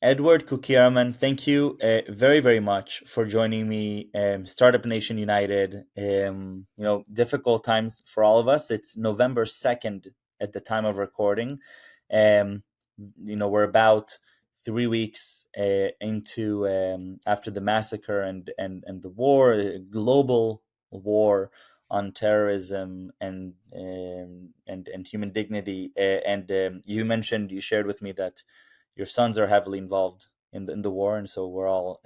Edouard Cukierman, thank you very, very much for joining me. Startup Nation United. Difficult times for all of us. It's November 2nd at the time of recording. Um, we're about 3 weeks into after the massacre and the war, global war on terrorism and human dignity. You shared with me that your sons are heavily involved in the war, and so we're all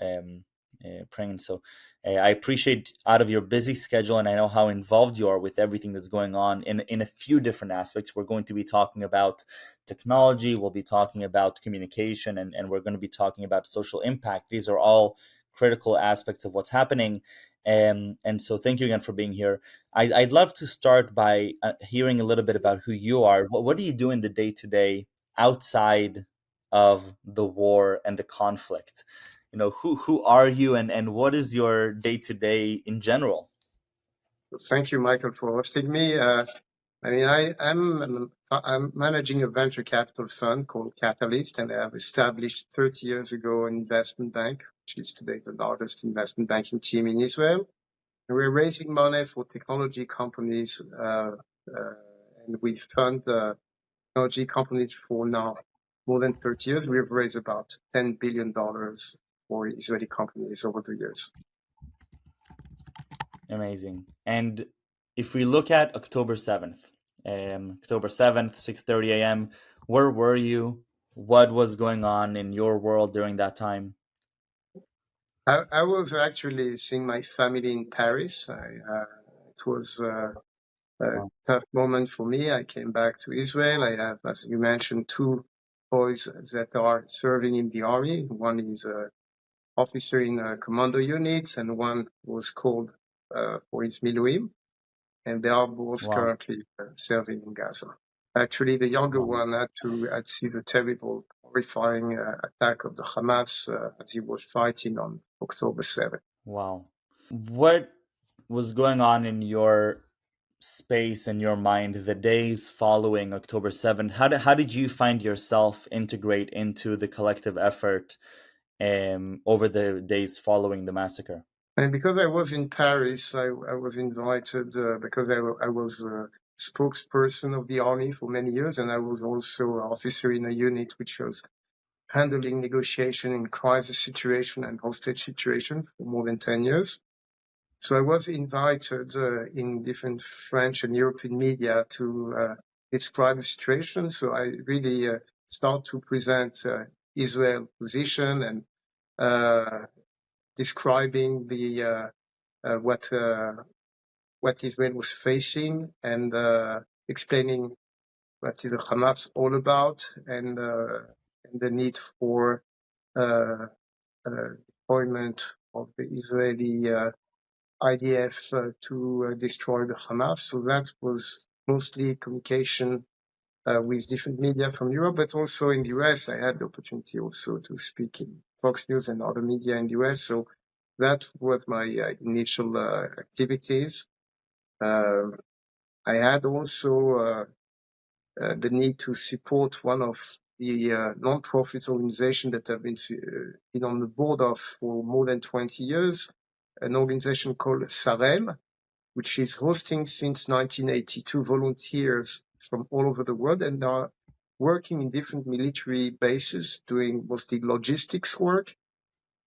praying. So I appreciate out of your busy schedule, and I know how involved you are with everything that's going on in a few different aspects. We're going to be talking about technology, we'll be talking about communication, and we're going to be talking about social impact. These are all critical aspects of what's happening. And so thank you again for being here. I'd love to start by hearing a little bit about who you are. What do you do in the day to day outside of the war and the conflict? Who are you, and what is your day to day in general? Thank you, Michael, for hosting me. I'm managing a venture capital fund called Catalyst, and I have established 30 years ago an investment bank, which is today the largest investment banking team in Israel. And we're raising money for technology companies, and we fund technology companies for now more than 30 years. We've raised about $10 billion for Israeli companies over the years. Amazing. And if we look at October 7th, 6:30 a.m., where were you? What was going on in your world during that time? I was actually seeing my family in Paris. It was a tough moment for me. I came back to Israel. I have, as you mentioned, two boys that are serving in the army. One is an officer in a commando unit, and one was called for his miluim. And they are both Wow. currently serving in Gaza. Actually, the younger Wow. one had to see the terrible, horrifying attack of the Hamas as he was fighting on October 7th. Wow. What was going on in your space and your mind the days following October 7th? How did you find yourself integrate into the collective effort over the days following the massacre? And because I was in Paris, I was invited because I was a spokesperson of the army for many years, and I was also an officer in a unit which was handling negotiation in crisis situation and hostage situation for more than 10 years. So I was invited in different French and European media to describe the situation. So I really start to present Israel position and describing the what Israel was facing and explaining what is the Hamas all about and the need for deployment of the Israeli IDF to destroy the Hamas. So that was mostly communication with different media from Europe, but also in the US. I had the opportunity also to speak in Fox News and other media in the US. So that was my initial activities. I had also the need to support one of the non-profit organizations that I've been on the board of for more than 20 years, an organization called Sarel, which is hosting since 1982 volunteers from all over the world and are working in different military bases, doing mostly logistics work.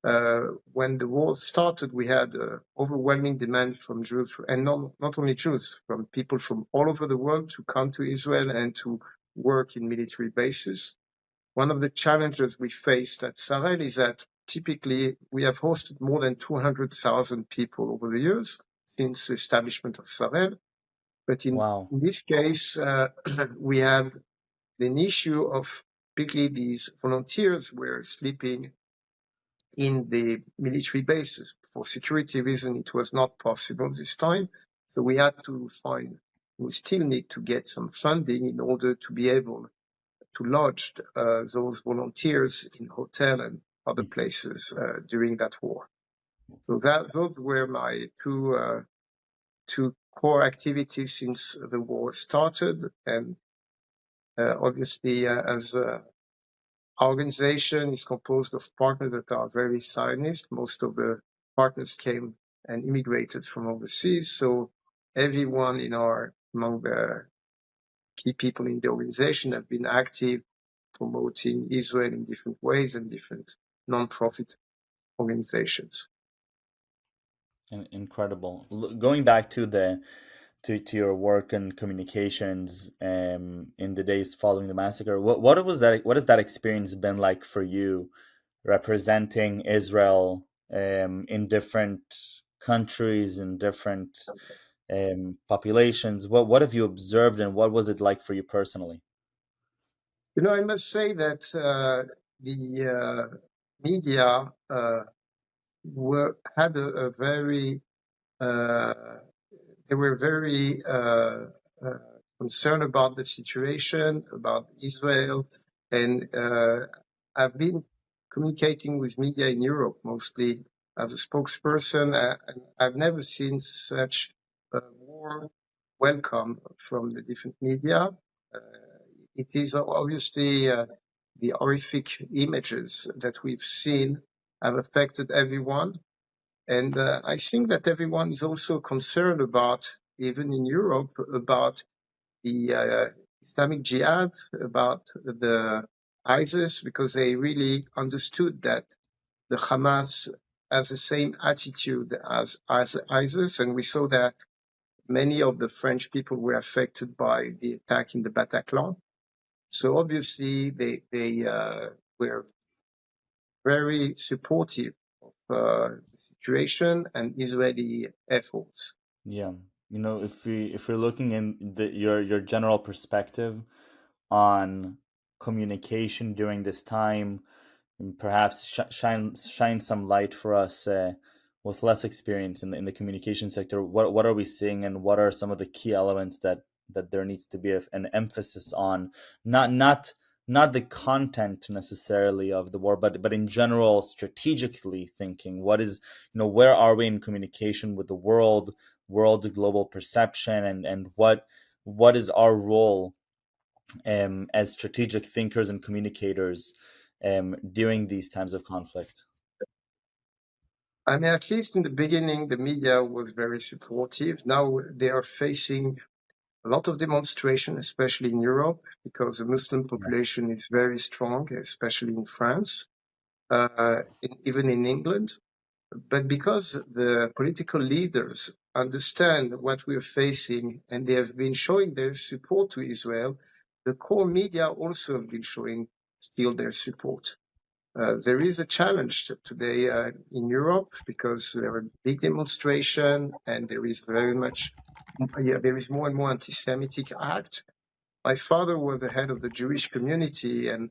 When the war started, we had overwhelming demand from Jews, and not only Jews, from people from all over the world to come to Israel and to work in military bases. One of the challenges we faced at Sarel is that typically we have hosted more than 200,000 people over the years since the establishment of Sarel. But in Wow. this case, we have an issue of particularly these volunteers were sleeping in the military bases. For security reasons, it was not possible this time. So we had to we still need to get some funding in order to be able to lodge those volunteers in hotel and other places during that war. So those were my two core activities since the war started. And obviously, as Our organization is composed of partners that are very Zionist. Most of the partners came and immigrated from overseas. So everyone among the key people in the organization have been active promoting Israel in different ways and different non-profit organizations. Incredible. Going back to the to your work and communications in the days following the massacre, what has that experience been like for you, representing Israel in different countries and different populations? What have you observed, and what was it like for you personally? I must say that the media had a very uh, they were very concerned about the situation, about Israel, and I've been communicating with media in Europe mostly as a spokesperson, and I've never seen such a warm welcome from the different media. It is obviously the horrific images that we've seen have affected everyone. And I think that everyone is also concerned about, even in Europe, about the Islamic Jihad, about the ISIS, because they really understood that the Hamas has the same attitude as ISIS. And we saw that many of the French people were affected by the attack in the Bataclan. So obviously they were very supportive of the situation and Israeli efforts. Yeah, if we're looking in your general perspective on communication during this time, and perhaps shine some light for us with less experience in the communication sector. What are we seeing, and what are some of the key elements that there needs to be an emphasis on? Not the content necessarily of the war, but in general, strategically thinking. What is where are we in communication with the world global perception, and what is our role as strategic thinkers and communicators during these times of conflict? I mean, at least in the beginning, the media was very supportive. Now they are facing a lot of demonstration, especially in Europe, because the Muslim population is very strong, especially in France, even in England. But because the political leaders understand what we're facing and they have been showing their support to Israel, the core media also have been showing still their support. There is a challenge today in Europe because there are big demonstration and there is there is more and more anti-Semitic act. My father was the head of the Jewish community, and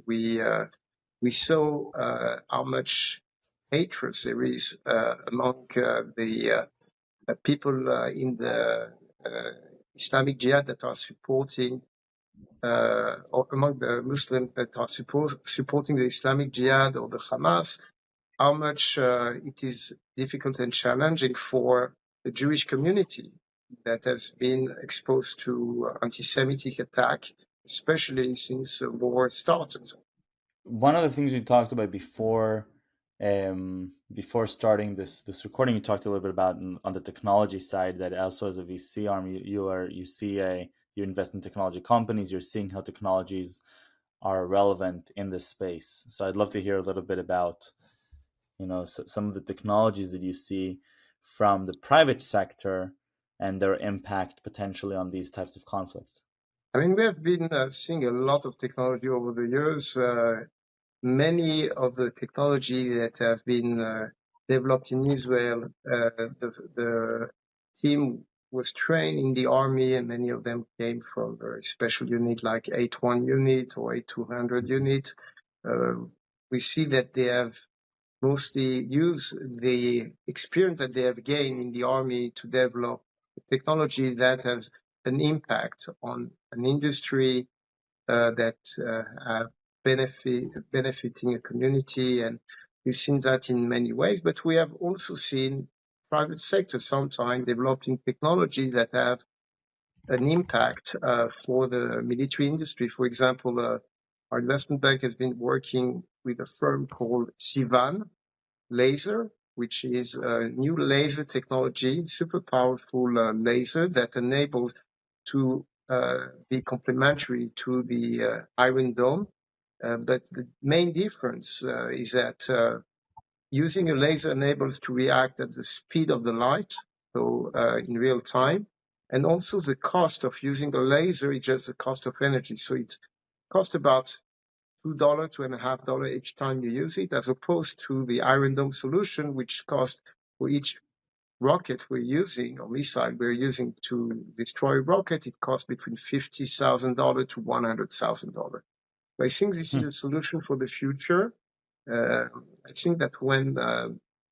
we saw how much hatred there is among the people in the Islamic Jihad that are supporting, or among the Muslims that are supporting the Islamic Jihad or the Hamas, how much it is difficult and challenging for the Jewish community that has been exposed to anti-Semitic attack, especially since the war started. One of the things we talked about before starting this recording, you talked a little bit about on the technology side, that also as a VC arm, you invest in technology companies. You're seeing how technologies are relevant in this space. So I'd love to hear a little bit about some of the technologies that you see from the private sector and their impact potentially on these types of conflicts. I mean, we have been seeing a lot of technology over the years. Many of the technology that have been developed in Israel, the team was trained in the army, and many of them came from very special unit like 81 unit or 8200 unit. We see that they have mostly used the experience that they have gained in the army to develop technology that has an impact on an industry that are benefiting a community. And we've seen that in many ways, but we have also seen private sector sometimes developing technology that have an impact for the military industry. For example, our investment bank has been working with a firm called Sivan Laser, which is a new laser technology, super powerful laser that enables to be complementary to the Iron Dome. But the main difference is that using a laser enables to react at the speed of the light, so in real time. And also the cost of using a laser is just the cost of energy. So it costs about $2, $2.50 each time you use it, as opposed to the Iron Dome solution, which costs for each rocket we're using or missile we're using to destroy a rocket, it costs between $50,000 to $100,000. I think this is a solution for the future. I think that when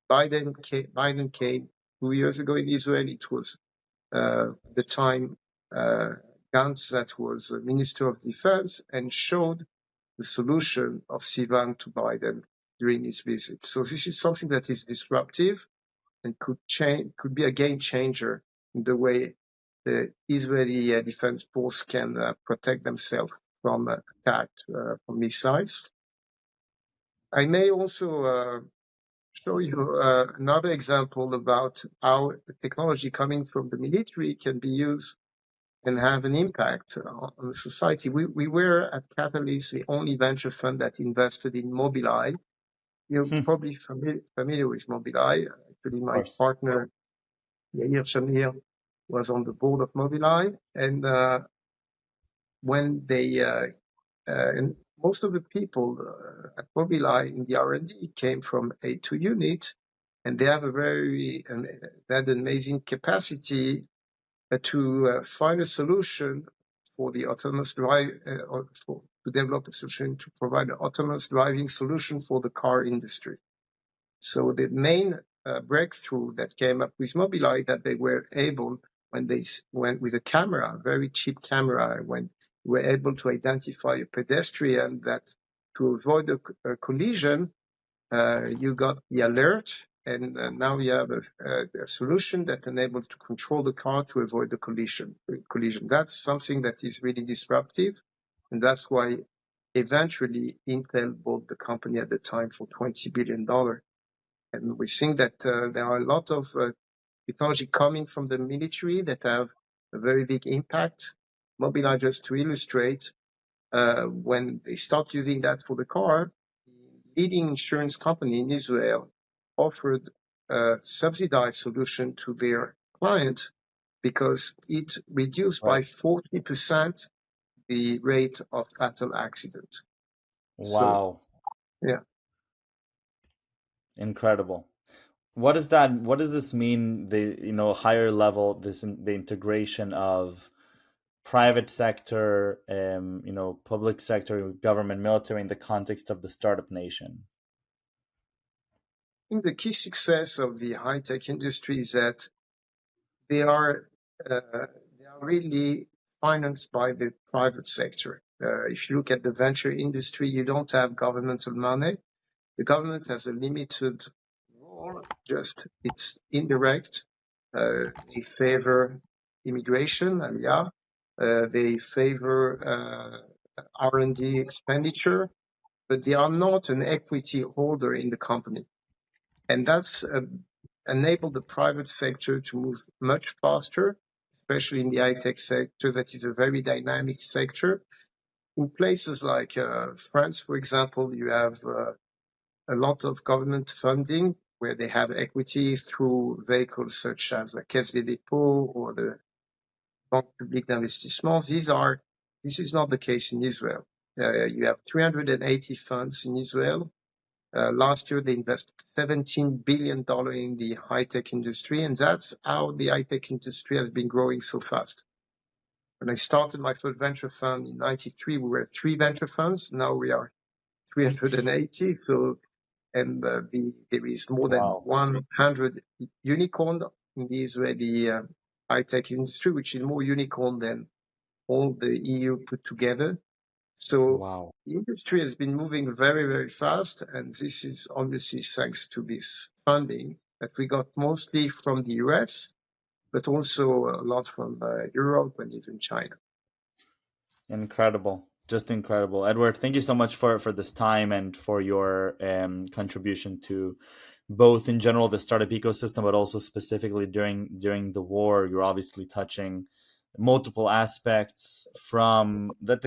Biden came 2 years ago in Israel, it was the time Gantz, that was Minister of Defense, and showed the solution of Sivan to Biden during his visit. So this is something that is disruptive and could be a game changer in the way the Israeli Defense Force can protect themselves from attack from missiles. I may also show you another example about how the technology coming from the military can be used and have an impact on society. We were at Catalyst the only venture fund that invested in Mobileye. You're probably familiar with Mobileye. Actually, my partner, Yair Shamir, was on the board of Mobileye. And when they, and most of the people at Mobileye in the R&D came from A2 unit, and they have they had an amazing capacity to find a solution for the autonomous drive, to develop a solution to provide an autonomous driving solution for the car industry. So the main breakthrough that came up with Mobileye, that they were able, when they went with a camera, a very cheap camera, when they were able to identify a pedestrian, that to avoid a collision, you got the alert, and now you have a solution that enables to control the car to avoid the collision. That's something that is really disruptive, and that's why eventually Intel bought the company at the time for $20 billion. And we think that there are a lot of technology coming from the military that have a very big impact. Mobileye, just to illustrate, when they start using that for the car, the leading insurance company in Israel offered a subsidized solution to their client because it reduced by 40% the rate of fatal accidents. Wow. So, yeah. Incredible. What does this mean? The higher level, the integration of private sector, public sector, government, military in the context of the startup nation? I think the key success of the high-tech industry is that they are really financed by the private sector. If you look at the venture industry, you don't have governmental money. The government has a limited role, just it's indirect. They favor immigration, aliyah. They favor R&D expenditure, but they are not an equity holder in the company. And that's enabled the private sector to move much faster, especially in the high-tech sector, that is a very dynamic sector. In places like France, for example, you have a lot of government funding where they have equity through vehicles such as the Caisse des Dépôts or the Banque Publique d'Investissement. This is not the case in Israel. You have 380 funds in Israel. Last year, they invested $17 billion in the high-tech industry, and that's how the high-tech industry has been growing so fast. When I started my first venture fund in 93, we were 3 venture funds. Now we are 380. So, and there is more than 100 unicorns in the Israeli high-tech industry, which is more unicorn than all the EU put together. So the industry has been moving very, very fast, and this is obviously thanks to this funding that we got mostly from the US, but also a lot from Europe and even China. Incredible. Just incredible, Edward. Thank you so much for this time and for your contribution to both in general the startup ecosystem, but also specifically during the war. You're obviously touching multiple aspects from the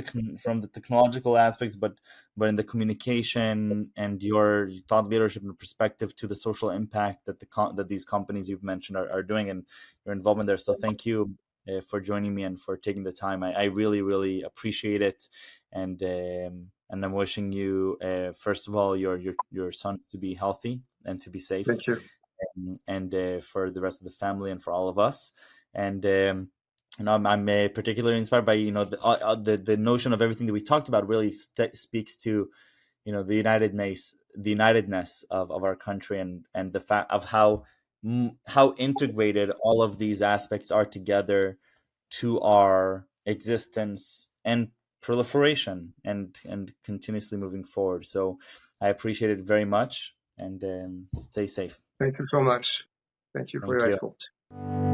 technological aspects, but in the communication and your thought leadership and perspective to the social impact that that these companies you've mentioned are doing, and your involvement there. So thank you for joining me and for taking the time. I really really appreciate it, and I'm wishing you first of all your son to be healthy and to be safe, Thank you. and for the rest of the family and for all of us. And I'm particularly inspired by the notion of everything that we talked about really speaks to the unitedness of our country, and the fact of how integrated all of these aspects are together to our existence and proliferation and continuously moving forward. So I appreciate it very much, and stay safe. Thank you so much. Thank you for Thank your you. effort.